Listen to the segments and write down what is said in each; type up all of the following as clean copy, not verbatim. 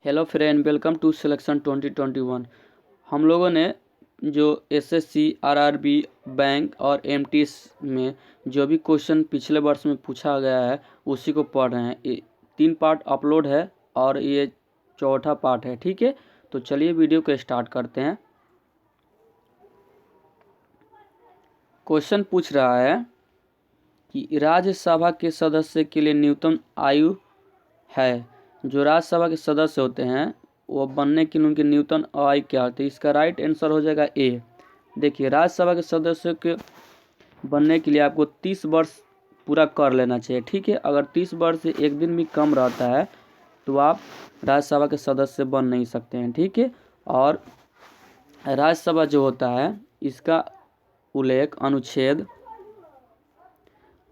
Hello friend, welcome to selection 2021। हम लोगों ने जो एसएससी, आरआरबी, बैंक और एमटीएस में जो भी क्वेश्चन पिछले वर्ष में पूछा गया है उसी को पढ़ रहे हैं। ये 3 पार्ट अपलोड है और ये चौथा पार्ट है। ठीक है, तो चलिए वीडियो को स्टार्ट करते हैं। क्वेश्चन पूछ रहा है कि राज्यसभा के सदस्य के लिए न्यूनतम आयु है। जो राज्यसभा के सदस्य होते हैं वो बनने के लिए उनकी न्यूनतम आयु क्या होती है? इसका राइट आंसर हो जाएगा ए। देखिए, राज्यसभा के सदस्य के बनने के लिए आपको 30 वर्ष पूरा कर लेना चाहिए। ठीक है, अगर 30 वर्ष से एक दिन भी कम रहता है तो आप राज्यसभा के सदस्य बन नहीं सकते हैं। ठीक है, और राज्यसभा जो होता है इसका उल्लेख अनुच्छेद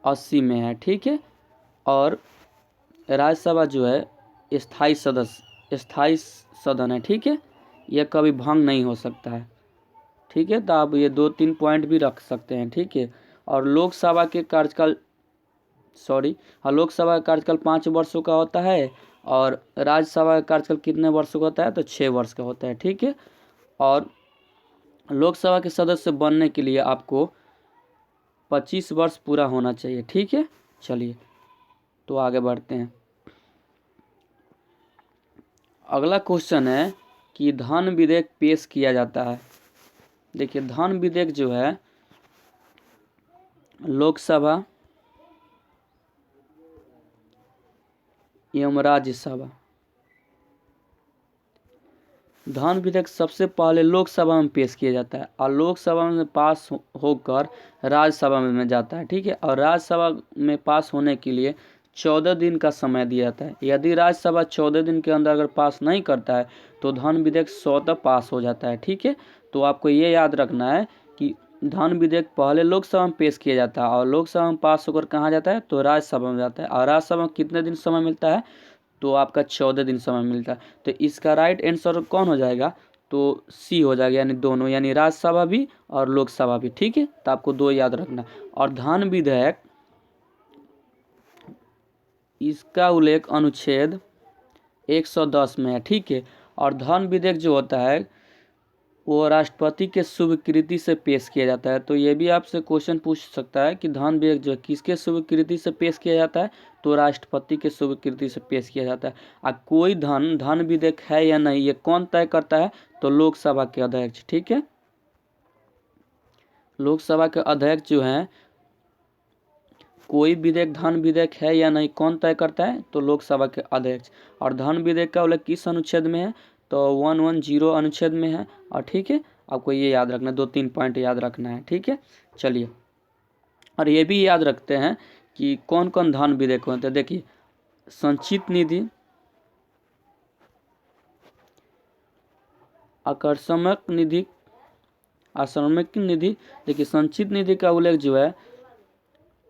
80 में है। ठीक है, और राज्यसभा जो है स्थायी सदन है। ठीक है, यह कभी भंग नहीं हो सकता है। ठीक है, तो आप ये 2-3 पॉइंट भी रख सकते हैं। ठीक है, और लोकसभा के कार्यकाल लोकसभा का कार्यकाल 5 वर्षों का होता है और राज्यसभा का कार्यकाल कितने वर्षों का होता है? तो 6 वर्ष का होता है। ठीक है, और लोकसभा के सदस्य बनने के लिए आपको 25 वर्ष पूरा होना चाहिए। ठीक है, चलिए तो आगे बढ़ते हैं। अगला क्वेश्चन है कि धन विधेयक पेश किया जाता है। देखिए, धन विधेयक जो है लोकसभा एवं राज्यसभा, धन विधेयक सबसे पहले लोकसभा में पेश किया जाता है और लोकसभा में पास होकर राज्यसभा में जाता है। ठीक है, और राज्यसभा में पास होने के लिए 14 दिन का समय दिया जाता है। यदि राज्यसभा 14 दिन के अंदर अगर पास नहीं करता है तो धन विधेयक स्वतः पास हो जाता है। ठीक है, तो आपको ये याद रखना है कि धन विधेयक पहले लोकसभा में पेश किया जाता है और लोकसभा में पास होकर कहाँ जाता है? तो राज्यसभा में जाता है, और राज्यसभा में कितने दिन समय मिलता है? तो आपका 14 दिन समय मिलता है। तो इसका राइट आंसर कौन हो जाएगा? तो सी हो जाएगा, यानी दोनों, यानी राज्यसभा भी और लोकसभा भी। ठीक है, तो आपको 2 याद रखना। और धन विधेयक इसका उल्लेख अनुच्छेद 110 में है। ठीक है, और धन विधेयक जो होता है वो राष्ट्रपति के स्वीकृति से पेश किया जाता है। तो ये भी आपसे क्वेश्चन पूछ सकता है कि धन विधेयक जो है किसके स्वीकृति से पेश किया जाता है? तो राष्ट्रपति के स्वीकृति से पेश किया जाता है। कोई धन विधेयक है या नहीं ये कौन तय करता है? तो लोकसभा के अध्यक्ष। ठीक है, लोकसभा के अध्यक्ष जो हैं, कोई विधेयक धन विधेयक है या नहीं कौन तय करता है? तो लोकसभा के अध्यक्ष। और धन विधेयक का उल्लेख किस अनुच्छेद में है? तो 110 अनुच्छेद में है। और ठीक है, आपको ये याद रखना, 2-3 पॉइंट याद रखना है। ठीक है, चलिए, और ये भी याद रखते हैं कि कौन कौन धन विधेयक होते हैं। देखिए, संचित निधि, आकस्मिक निधि। देखिए, संचित निधि का उल्लेख जो है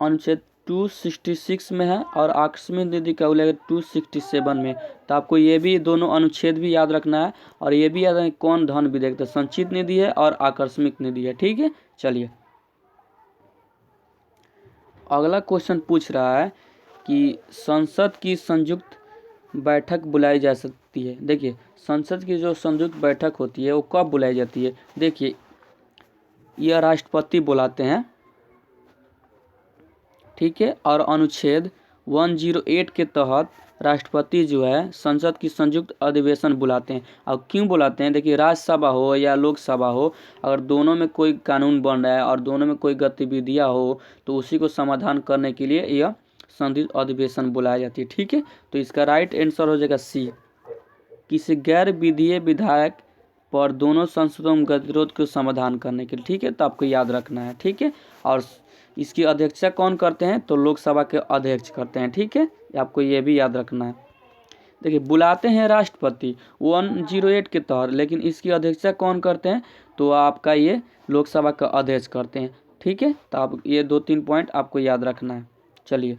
अनुच्छेद 266 में है और आकस्मिक निधि का उल्लेख 267 में। तो आपको ये भी दोनों अनुच्छेद भी याद रखना है और ये भी याद रखना कौन धन विधेयक, तो संचित निधि है और आकस्मिक निधि है। ठीक है, चलिए अगला क्वेश्चन पूछ रहा है कि संसद की संयुक्त बैठक बुलाई जा सकती है। देखिए, संसद की जो संयुक्त बैठक होती है वो कब बुलाई जाती है? देखिए, यह राष्ट्रपति बुलाते हैं। ठीक है, और अनुच्छेद 108 के तहत राष्ट्रपति जो है संसद की संयुक्त अधिवेशन बुलाते हैं। और क्यों बुलाते हैं? देखिए, राज्यसभा हो या लोकसभा हो, अगर दोनों में कोई कानून बन रहा है और दोनों में कोई गतिविधियां हो तो उसी को समाधान करने के लिए यह संयुक्त अधिवेशन बुलाई जाती है। ठीक है, तो इसका राइट आंसर हो जाएगा सी। किसी गैर विधीय विधायक पर दोनों संसदों में गतिरोध को समाधान करने के लिए। ठीक है, तो आपको याद रखना है। ठीक है, और इसकी अध्यक्षता कौन करते हैं? तो लोकसभा के अध्यक्ष करते हैं। ठीक है, आपको ये भी याद रखना है। देखिए, बुलाते हैं राष्ट्रपति 108 के तहत, लेकिन इसकी अध्यक्षता कौन करते हैं? तो आपका ये लोकसभा का अध्यक्ष करते हैं। ठीक है, तो आप ये 2-3 पॉइंट आपको याद रखना है। चलिए,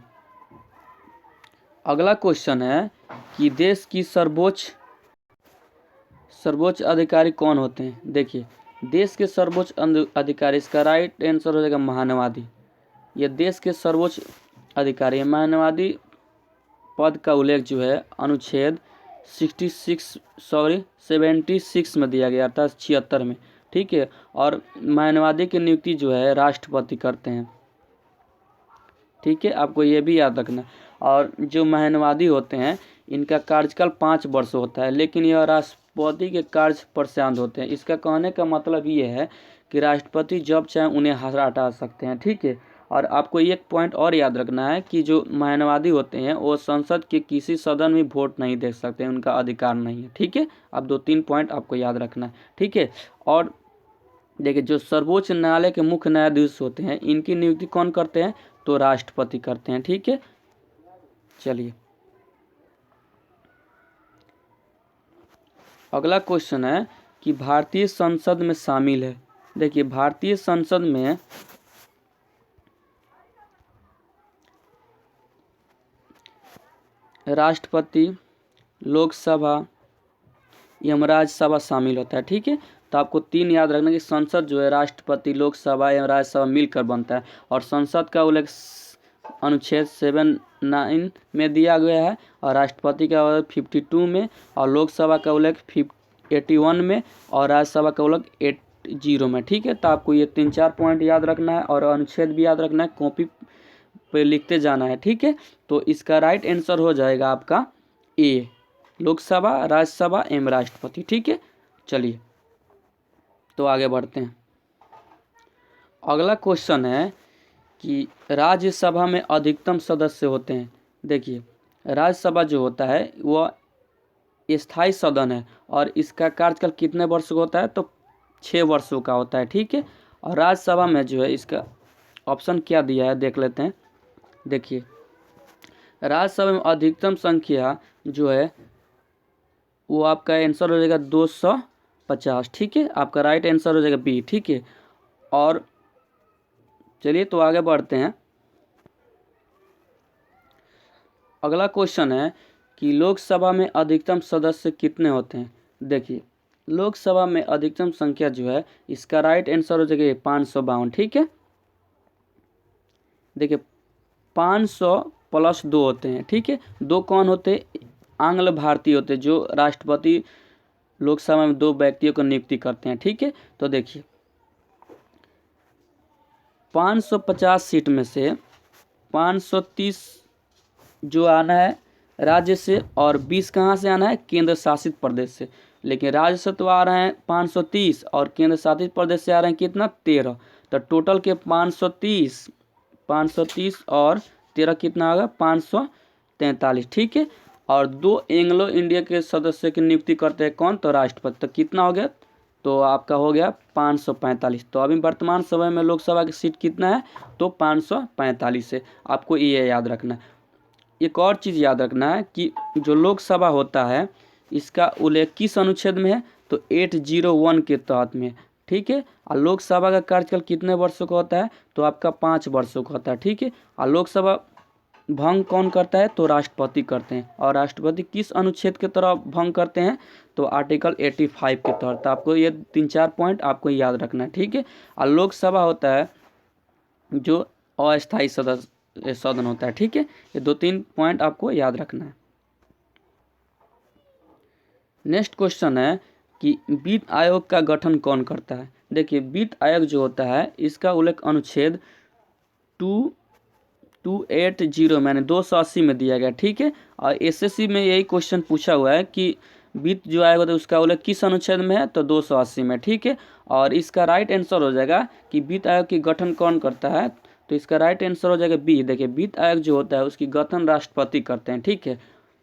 अगला क्वेश्चन है कि देश की सर्वोच्च अधिकारी कौन होते हैं? देखिए, देश के सर्वोच्च अधिकारी, इसका राइट आंसर हो जाएगा महानवादी। ये देश के सर्वोच्च अधिकारी है। महानवादी पद का उल्लेख जो है अनुच्छेद 76 में दिया गया था, 76 में, ठीक है। और मायानवादी की नियुक्ति जो है राष्ट्रपति करते हैं, ठीक है, आपको ये भी याद रखना। और जो मायानवादी होते हैं इनका कार्यकाल 5 वर्ष होता है, लेकिन यह राष्ट्रपति के कार्य पर शांत होते हैं। इसका कहने का मतलब ये है कि राष्ट्रपति जब चाहे उन्हें हटा सकते हैं, ठीक है। और आपको एक पॉइंट और याद रखना है कि जो मायानवादी होते हैं वो संसद के किसी सदन में वोट नहीं दे सकते, उनका अधिकार नहीं है, ठीक है। अब 2-3 पॉइंट आपको याद रखना है, ठीक है। और देखिए, जो सर्वोच्च न्यायालय के मुख्य न्यायाधीश होते हैं इनकी नियुक्ति कौन करते हैं, तो राष्ट्रपति करते हैं, ठीक है। चलिए अगला क्वेश्चन है कि भारतीय संसद में शामिल है। देखिए, भारतीय संसद में राष्ट्रपति, लोकसभा एवं राज्यसभा शामिल होता है, ठीक है। तो आपको 3 याद रखना कि संसद जो है राष्ट्रपति, लोकसभा एवं राज्यसभा मिलकर बनता है। और संसद का उल्लेख अनुच्छेद 79 में दिया गया है, और राष्ट्रपति का उल्लेख 52 में, और लोकसभा का उल्लेख 81 में, और राज्यसभा का उल्लेख 80 में, ठीक है। तो आपको ये 3-4 पॉइंट याद रखना है और अनुच्छेद भी याद रखना है, कॉपी पे लिखते जाना है, ठीक है। तो इसका राइट आंसर हो जाएगा आपका ए, लोकसभा, राज्यसभा एवं राष्ट्रपति, ठीक है। चलिए तो आगे बढ़ते हैं। अगला क्वेश्चन है कि राज्यसभा में अधिकतम सदस्य होते हैं। देखिए, राज्यसभा जो होता है वह स्थायी सदन है और इसका कार्यकाल कितने वर्ष का होता है, तो 6 वर्षों का होता है, ठीक है। और राज्यसभा में जो है इसका ऑप्शन क्या दिया है देख लेते हैं। देखिए, राज्यसभा में अधिकतम संख्या जो है वो आपका आंसर हो जाएगा 250, ठीक है। आपका राइट आंसर हो जाएगा बी, ठीक है। और चलिए तो आगे बढ़ते हैं। अगला क्वेश्चन है कि लोकसभा में अधिकतम सदस्य कितने होते हैं। देखिए, लोकसभा में अधिकतम संख्या जो है इसका राइट आंसर हो जाएगा 552, ठीक है। देखिए, 500 + 2 होते हैं, ठीक है। 2 कौन होते हैं, आंग्ल भारतीय होते हैं, जो राष्ट्रपति लोकसभा में 2 व्यक्तियों को नियुक्ति करते हैं, ठीक है। तो देखिए, 550 सीट में से 530 जो आना है राज्य से, और 20 कहाँ से आना है, केंद्र शासित प्रदेश से। लेकिन राज्य से तो आ रहे हैं 530 और केंद्र शासित प्रदेश से आ रहे हैं कितना, 13। तो टोटल के 530 और 13 कितना होगा, 543, ठीक है। और 2 एंग्लो इंडिया के सदस्य की नियुक्ति करते हैं कौन, तो राष्ट्रपति। तो कितना हो गया, तो आपका हो गया 545। तो अभी वर्तमान समय में लोकसभा की सीट कितना है, तो 545 है। आपको ये याद रखना है। एक और चीज़ याद रखना है कि जो लोकसभा होता है इसका उल्लेख किस अनुच्छेद में है, तो 801 के तहत में, ठीक है। और लोकसभा का कार्यकाल कितने वर्षों का होता है, तो आपका 5 वर्षों का होता है, ठीक है। और लोकसभा भंग कौन करता है, तो राष्ट्रपति करते हैं। और राष्ट्रपति किस अनुच्छेद के तरफ भंग करते हैं, तो आर्टिकल 85 के तहत। आपको ये 3-4 पॉइंट आपको याद रखना है, ठीक है। और लोकसभा होता है जो अस्थायी सदन होता है, ठीक है। ये 2-3 पॉइंट आपको याद रखना है। नेक्स्ट क्वेश्चन है कि वित्त आयोग का गठन कौन करता है। देखिए, वित्त आयोग जो होता है इसका उल्लेख अनुच्छेद 280 मैंने 280 में दिया गया, ठीक है। और एसएससी में यही क्वेश्चन पूछा हुआ है कि वित्त जो आयोग होता है उसका उल्लेख किस अनुच्छेद में है, तो 280 में, ठीक है। और इसका राइट आंसर हो जाएगा कि वित्त आयोग की गठन कौन करता है, तो इसका राइट आंसर हो जाएगा बी। देखिए, वित्त आयोग जो होता है उसकी गठन राष्ट्रपति करते हैं, ठीक है।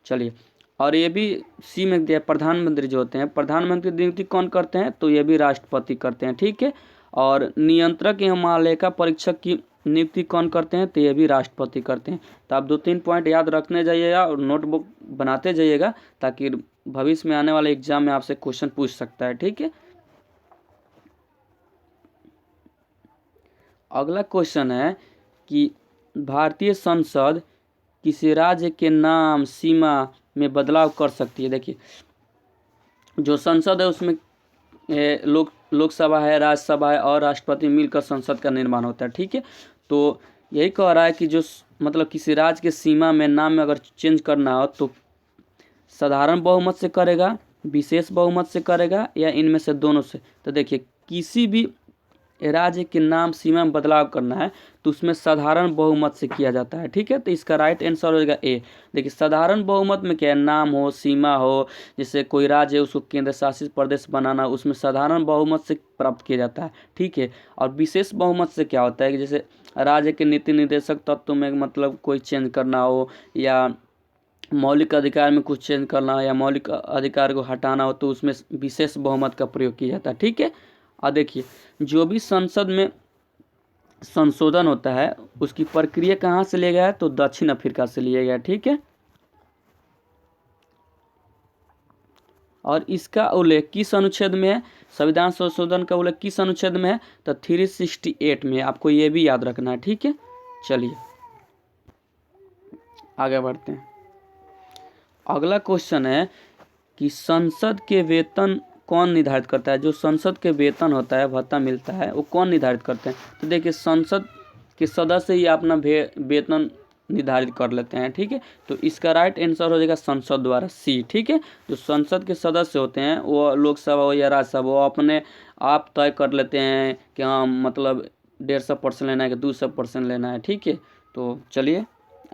चलिए, और ये भी सी में दिया, प्रधानमंत्री जो होते हैं, प्रधानमंत्री नियुक्ति कौन करते हैं, तो ये भी राष्ट्रपति करते हैं, ठीक है। और नियंत्रक एवं महालेखा परीक्षक की नियुक्ति कौन करते हैं, तो ये भी राष्ट्रपति करते हैं। तो आप 2-3 पॉइंट याद रखने जाइएगा और नोटबुक बनाते जाइएगा, ताकि भविष्य में आने वाले एग्जाम में आपसे क्वेश्चन पूछ सकता है, ठीक है। अगला क्वेश्चन है कि भारतीय संसद किसी राज्य के नाम, सीमा में बदलाव कर सकती है। देखिए, जो संसद है उसमें लोकसभा है, राज्यसभा है और राष्ट्रपति मिलकर संसद का निर्माण होता है, ठीक है। तो यही कह रहा है कि जो मतलब किसी राज्य के सीमा में नाम में अगर चेंज करना हो तो साधारण बहुमत से करेगा, विशेष बहुमत से करेगा, या इनमें से दोनों से। तो देखिए किसी भी राज्य के नाम सीमा में बदलाव करना है तो उसमें साधारण बहुमत से किया जाता है। ठीक है, तो इसका राइट आंसर हो जाएगा ए। देखिए साधारण बहुमत में क्या है, नाम हो, सीमा हो, जैसे कोई राज्य है उसको केंद्र शासित प्रदेश बनाना, उसमें साधारण बहुमत से प्राप्त किया जाता है। ठीक है, और विशेष बहुमत से क्या होता है कि जैसे राज्य के नीति निर्देशक तत्व में मतलब कोई चेंज करना हो, या मौलिक अधिकार में कुछ चेंज करना हो, या मौलिक अधिकार को हटाना हो, तो उसमें विशेष बहुमत का प्रयोग किया जाता है। ठीक है, और देखिए जो भी संसद में संशोधन होता है उसकी प्रक्रिया कहाँ से लिया गया है, तो दक्षिण अफ्रीका से लिया गया। ठीक है, और इसका उल्लेख किस अनुच्छेद में है, संविधान संशोधन का उल्लेख किस अनुच्छेद में है, तो 368 में। आपको ये भी याद रखना है। ठीक है, चलिए आगे बढ़ते हैं। अगला क्वेश्चन है कि संसद के वेतन कौन निर्धारित करता है। जो संसद के वेतन होता है, भत्ता मिलता है, वो कौन निर्धारित करते हैं। तो देखिए संसद के सदस्य ही अपना वेतन निर्धारित कर लेते हैं। ठीक है, तो इसका राइट आंसर हो जाएगा संसद द्वारा, सी। ठीक है, जो संसद के सदस्य होते हैं वो लोकसभा हो या राज्यसभा, वो अपने आप तय कर लेते हैं कि हाँ मतलब 150% लेना है कि 200% लेना है। ठीक है, तो चलिए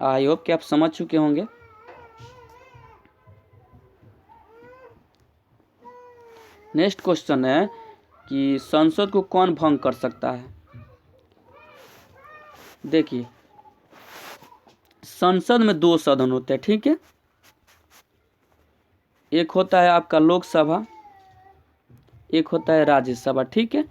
आई होप कि आप समझ चुके होंगे। नेक्स्ट क्वेश्चन है कि संसद को कौन भंग कर सकता है। देखिए संसद में दो सदन होते हैं। ठीक है, एक होता है आपका लोकसभा, एक होता है राज्यसभा। ठीक है,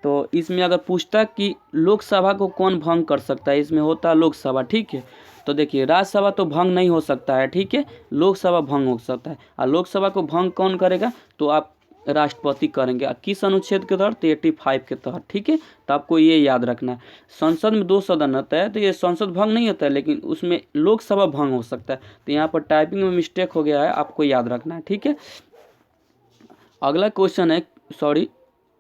तो इसमें अगर पूछता कि लोकसभा को कौन भंग कर सकता है, इसमें होता है लोकसभा। ठीक है, तो देखिए राज्यसभा तो भंग नहीं हो सकता है। ठीक है, लोकसभा भंग हो सकता है, और लोकसभा को भंग कौन करेगा, तो आप राष्ट्रपति करेंगे। किस अनुच्छेद के तहत, 85 के तहत। ठीक है, तो आपको ये याद रखना है। संसद में दो सदन होता है तो ये संसद भंग नहीं होता है, लेकिन उसमें लोकसभा भंग हो सकता है। तो यहाँ पर टाइपिंग में मिस्टेक हो गया है, आपको याद रखना है। ठीक है, अगला क्वेश्चन है, सॉरी,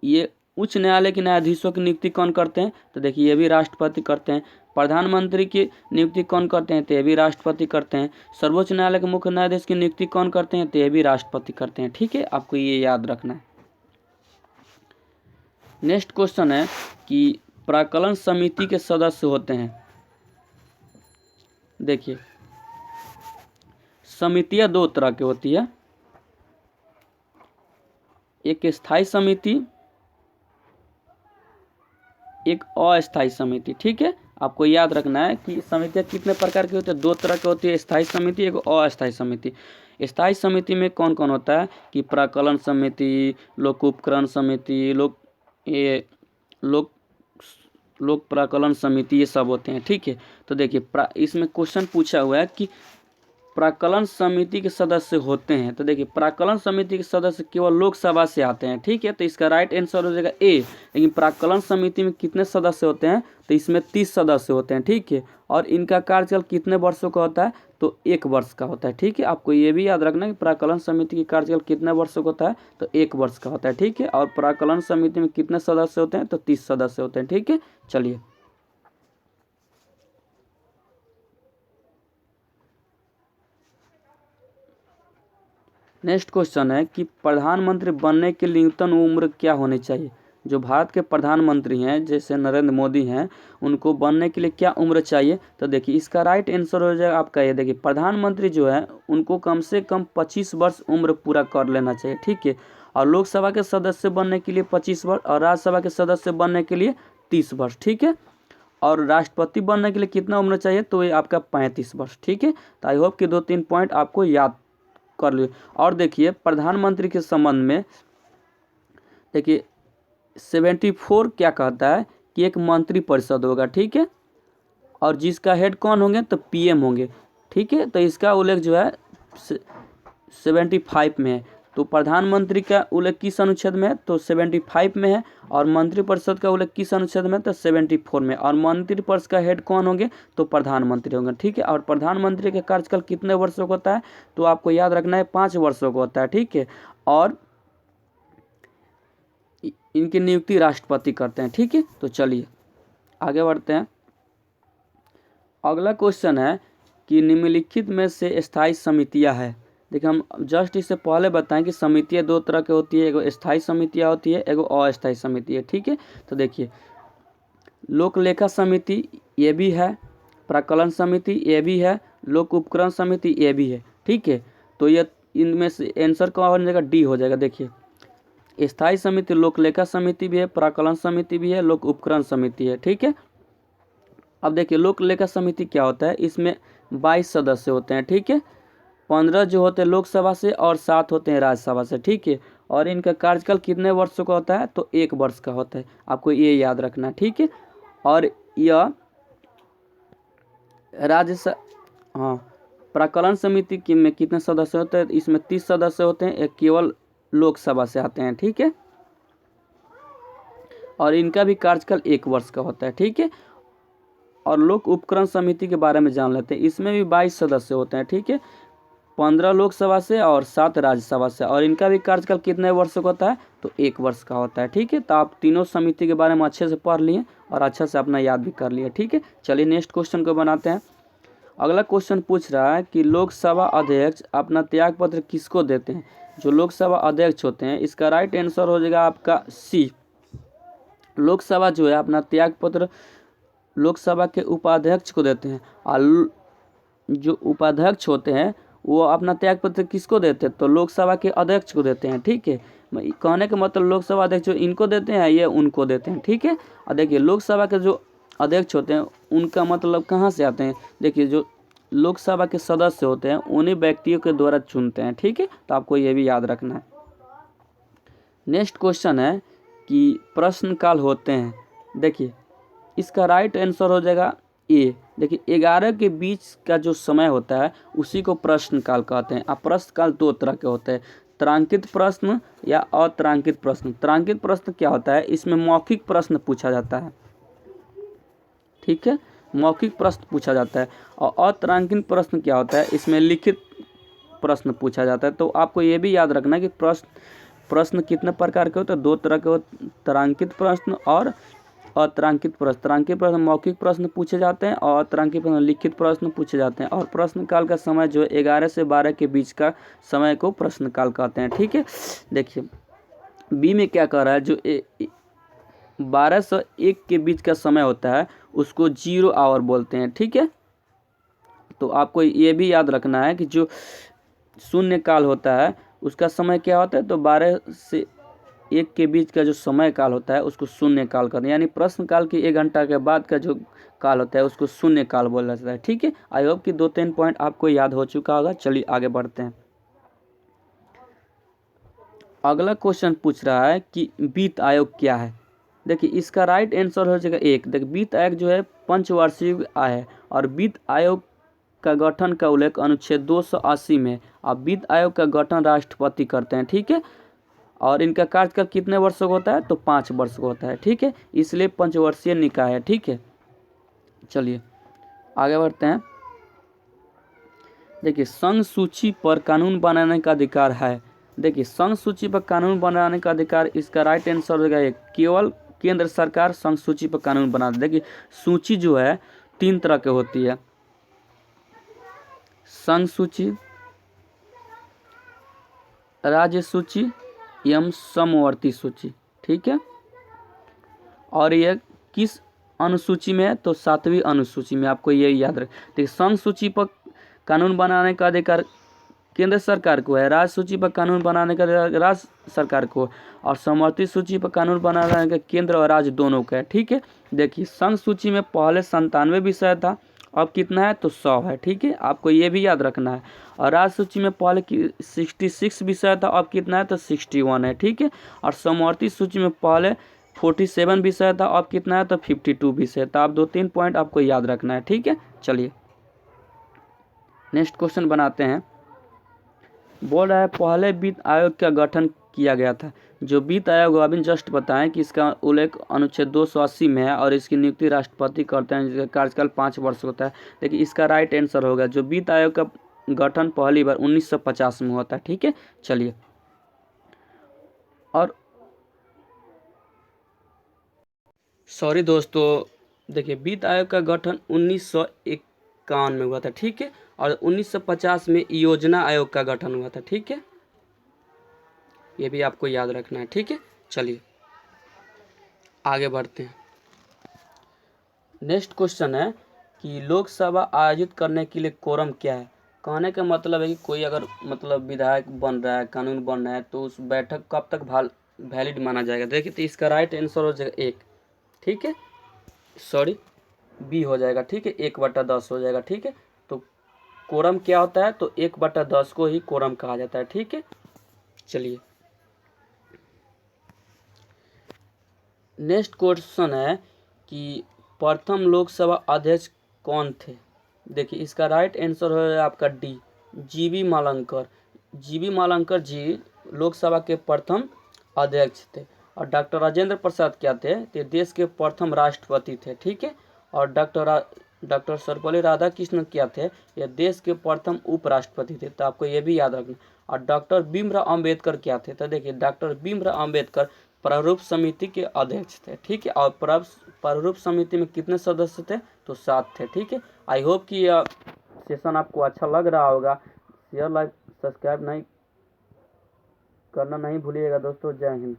ये उच्च न्यायालय के न्यायाधीशों की नियुक्ति कौन करते हैं। तो देखिए ये भी राष्ट्रपति करते हैं। प्रधानमंत्री की नियुक्ति कौन करते हैं, तो ये भी राष्ट्रपति करते हैं। सर्वोच्च न्यायालय के मुख्य न्यायाधीश की नियुक्ति कौन करते हैं, तो ये भी राष्ट्रपति करते हैं। ठीक है, आपको ये याद रखना है। नेक्स्ट क्वेश्चन है कि प्राक्कलन समिति के सदस्य होते हैं। देखिए समितियां दो तरह की होती है, एक स्थायी समिति, एक अस्थायी समिति। ठीक है, आपको याद रखना है कि समितियां कितने प्रकार की होती है, दो तरह की होती है, स्थायी समिति, एक अस्थायी समिति। स्थायी समिति में कौन कौन होता है कि प्राक्कलन समिति, लोक उपकरण समिति, लोक प्राक्कलन समिति, ये सब होते हैं। ठीक है, तो देखिए इसमें क्वेश्चन पूछा हुआ है कि प्राक्कलन समिति के सदस्य होते हैं। तो देखिए प्राक्कलन समिति के सदस्य केवल लोकसभा से आते हैं। ठीक है, तो इसका राइट आंसर हो जाएगा ए। लेकिन प्राक्कलन समिति में कितने सदस्य होते हैं, तो इसमें 30 सदस्य होते हैं। ठीक है, और इनका कार्यकाल कितने वर्षों का होता है, तो 1 वर्ष का होता है। ठीक है, आपको ये भी याद रखना है कि प्राक्कलन समिति की कार्यकाल कितने वर्षों का होता है, तो 1 वर्ष का होता है। ठीक है, और प्राक्कलन समिति में कितने सदस्य होते हैं, तो 30 सदस्य होते हैं। ठीक है, चलिए नेक्स्ट क्वेश्चन है कि प्रधानमंत्री बनने के लिए न्यूनतम उम्र क्या होनी चाहिए। जो भारत के प्रधानमंत्री हैं जैसे नरेंद्र मोदी हैं, उनको बनने के लिए क्या उम्र चाहिए। तो देखिए इसका राइट आंसर हो जाएगा आपका ये। देखिए प्रधानमंत्री जो है उनको कम से कम 25 वर्ष उम्र पूरा कर लेना चाहिए। ठीक है, और लोकसभा के सदस्य बनने के लिए 25 वर्ष, और राज्यसभा के सदस्य बनने के लिए 30 वर्ष। ठीक है, और राष्ट्रपति बनने के लिए कितना उम्र चाहिए, तो ये आपका 35 वर्ष। ठीक है, तो आई होप कि 2-3 पॉइंट आपको याद कर लिए। और देखिए प्रधानमंत्री के संबंध में देखिए 74 क्या कहता है कि एक मंत्री परिषद होगा। ठीक है, और जिसका हेड कौन होंगे, तो पीएम होंगे। ठीक है, तो इसका उल्लेख जो है 75 में है। तो प्रधानमंत्री का उल्लेख किस अनुच्छेद में है, तो 75 में है, और मंत्रिपरिषद का उल्लेख किस अनुच्छेद में है, तो 74 में। और मंत्रिपरिषद का हेड कौन होंगे, तो प्रधानमंत्री होंगे। ठीक है, और प्रधानमंत्री का कार्यकाल कितने वर्षों का होता है, तो आपको याद रखना है 5 वर्षों का होता है। ठीक है, और इनकी नियुक्ति राष्ट्रपति करते हैं। ठीक है, तो चलिए आगे बढ़ते हैं। अगला क्वेश्चन है कि निम्नलिखित में से स्थायी समितियां हैं। देखिए हम जस्ट इससे पहले बताएं कि समितियाँ दो तरह की होती है, एगो स्थायी समितियाँ होती है, एगो अस्थायी समिति है। ठीक है, तो देखिए लोक लेखा समिति ये भी है, प्राक्कलन समिति ये भी है, लोक उपकरण समिति ये भी है। ठीक है, तो ये इनमें से आंसर कौन हो जाएगा, डी हो जाएगा। देखिए स्थायी समिति लोक लेखा समिति भी है, प्राक्कलन समिति भी है, लोक उपकरण समिति है। ठीक है, अब देखिए लोक लेखा समिति क्या होता है, इसमें 22 सदस्य होते हैं। ठीक है, 15 जो होते हैं लोकसभा से और 7 होते हैं राज्यसभा से। ठीक है, और इनका कार्यकाल कितने वर्षों का होता है, तो 1 वर्ष का होता है, आपको ये याद रखना है। ठीक है, और यह हाँ प्राक्कलन समिति में कितने सदस्य होते हैं, इसमें 30 सदस्य होते हैं, एक केवल लोकसभा से आते हैं। ठीक है, और इनका भी कार्यकाल 1 वर्ष का होता है। ठीक है, और लोक उपकरण समिति के बारे में जान लेते हैं, इसमें भी 22 सदस्य होते हैं। ठीक है, 15 लोकसभा से और 7 राज्यसभा से, और इनका भी कार्यकाल कितने वर्ष का होता है, तो 1 वर्ष का होता है। ठीक है, तो आप तीनों समिति के बारे में अच्छे से पढ़ लिए और अच्छे से अपना याद भी कर लिए। ठीक है, चलिए नेक्स्ट क्वेश्चन को बनाते हैं। अगला क्वेश्चन पूछ रहा है कि लोकसभा अध्यक्ष अपना त्याग पत्र किसको देते हैं। जो लोकसभा अध्यक्ष होते हैं, इसका राइट आंसर हो जाएगा आपका सी। लोकसभा जो है अपना त्याग पत्र लोकसभा के उपाध्यक्ष को देते हैं, और जो उपाध्यक्ष होते हैं वो अपना त्याग पत्र किसको देते हैं, तो लोकसभा के अध्यक्ष को देते हैं। ठीक है, कहने का मतलब लोकसभा अध्यक्ष जो इनको देते हैं ये उनको देते हैं। ठीक है, और देखिए लोकसभा के जो अध्यक्ष होते हैं उनका मतलब कहाँ से आते हैं, देखिए जो लोकसभा के सदस्य होते हैं उन्हीं व्यक्तियों के द्वारा चुनते हैं। ठीक है, तो आपको ये भी याद रखना है। नेक्स्ट क्वेश्चन है कि प्रश्नकाल होते हैं। देखिए इसका राइट आंसर हो जाएगा ए। देखिए 11 के बीच का जो समय होता है उसी को प्रश्नकाल कहते हैं। अब प्रश्नकाल 2 तरह के होते हैं, तारांकित प्रश्न या अतारांकित प्रश्न। तारांकित प्रश्न क्या होता है, इसमें मौखिक प्रश्न पूछा जाता है। ठीक है, मौखिक प्रश्न पूछा जाता है। और अतारांकित प्रश्न क्या होता है, इसमें लिखित प्रश्न पूछा जाता है। तो आपको ये भी याद रखना है कि प्रश्न कितने प्रकार के होते हैं, 2 तरह के होते हैं, तारांकित प्रश्न और अतारांकित प्रश्न। तारांकित प्रश्न मौखिक प्रश्न पूछे जाते हैं और अतारांकित प्रश्न लिखित प्रश्न पूछे जाते हैं। और प्रश्नकाल का समय जो है 11 से 12 के बीच का समय को प्रश्नकाल कहते हैं। ठीक है, देखिए बी में क्या कह रहा है, जो 12 से 1 के बीच का समय होता है उसको 0 आवर बोलते हैं। ठीक है, तो आपको ये भी याद रखना है कि जो शून्य काल होता है उसका समय क्या होता है, तो 12 से 1 के बीच का जो समय काल होता है उसको शून्य काल कहते हैं। यानी प्रश्न काल की 1 घंटा के बाद का जो काल होता है उसको शून्य काल बोला जाता है। ठीक है, आई होप कि 2-3 पॉइंट आपको याद हो चुका होगा। चलिए आगे बढ़ते हैं। अगला क्वेश्चन पूछ रहा है कि वित्त आयोग क्या है। देखिए इसका राइट आंसर हो जाएगा 1। देखिए वित्त आयोग जो है पंचवार्षिक आय है, और वित्त आयोग का गठन का उल्लेख अनुच्छेद 280 में। अब वित्त आयोग का गठन राष्ट्रपति करते हैं। ठीक है, और इनका कार्यकाल कितने वर्षों का होता है, तो 5 वर्ष का होता है। ठीक है, इसलिए पंचवर्षीय निकाय है। ठीक है, चलिए आगे बढ़ते हैं। देखिए संघ सूची पर कानून बनाने का अधिकार है। देखिए संघ सूची पर कानून बनाने का अधिकार, इसका राइट आंसर हो जाएगा केवल केंद्र सरकार संघ सूची पर कानून बनाती है। देखिए सूची जो है 3 तरह की होती है, संघ सूची, राज्य सूची एवं समवर्ती सूची। ठीक है, और यह किस अनुसूची में है, तो 7वीं अनुसूची में। आपको ये याद रख। देखिए संघ सूची पर कानून बनाने का अधिकार केंद्र सरकार को है, राज्य सूची पर कानून बनाने का राज्य सरकार को, और समवर्ती सूची पर कानून बनाने का केंद्र और राज्य दोनों का है। ठीक है, देखिए संघ सूची में पहले 97 विषय था, अब कितना है, तो 100 है। ठीक है, आपको ये भी याद रखना है। और राज्य सूची में पहले 66 विषय था, अब कितना है, तो 61 है। ठीक है, और समवर्ती सूची में पहले 47 विषय था, अब कितना है, तो 52 विषय। तो आप 2-3 पॉइंट आपको याद रखना है। ठीक है, चलिए नेक्स्ट क्वेश्चन बनाते हैं। बोल रहा है पहले वित्त आयोग का गठन किया गया था। जो वित्त आयोग अभी जस्ट बताएं कि इसका उल्लेख अनुच्छेद 280 में है, और इसकी नियुक्ति राष्ट्रपति करते हैं, जिसका कार्यकाल 5 वर्ष होता है। देखिए इसका राइट आंसर होगा, जो वित्त आयोग का गठन पहली बार 1950 में होता है। ठीक है, चलिए और सॉरी दोस्तों, देखिए वित्त आयोग का गठन 1901 1951 में हुआ था, ठीक है। और 1950 में योजना आयोग का गठन हुआ था, ठीक है। ये भी आपको याद रखना है, ठीक है। चलिए आगे बढ़ते हैं। नेक्स्ट क्वेश्चन है कि लोकसभा आयोजित करने के लिए कोरम क्या है। कहने का मतलब है कि कोई अगर मतलब विधायक बन रहा है, कानून बन रहा है, तो उस बैठक कब तक वैलिड माना जाएगा। देखिए तो इसका राइट आंसर हो जाएगा 1, ठीक है। सॉरी बी हो जाएगा, ठीक है। 1/10 हो जाएगा, ठीक है। तो कोरम क्या होता है, तो 1/10 को ही कोरम कहा जाता है, ठीक है। चलिए नेक्स्ट क्वेश्चन है कि प्रथम लोकसभा अध्यक्ष कौन थे। देखिए इसका राइट आंसर है आपका डी, जीबी मालंकर। जीबी मालंकर जी लोकसभा के प्रथम अध्यक्ष थे। और डॉक्टर राजेंद्र प्रसाद क्या थे, तो देश के प्रथम राष्ट्रपति थे, ठीक है। और डॉक्टर सर्वपल्ली राधाकृष्णन क्या थे, ये देश के प्रथम उपराष्ट्रपति थे, तो आपको ये भी याद रखना। और डॉक्टर भीमराव अंबेडकर क्या थे, तो देखिए डॉक्टर भीमराव अंबेडकर प्रारूप समिति के अध्यक्ष थे, ठीक है। और प्रारूप समिति में कितने सदस्य थे, तो 7 थे, ठीक है। आई होप कि यह सेशन आपको अच्छा लग रहा होगा। शेयर लाइक सब्सक्राइब नहीं करना नहीं भूलिएगा दोस्तों। जय हिंद।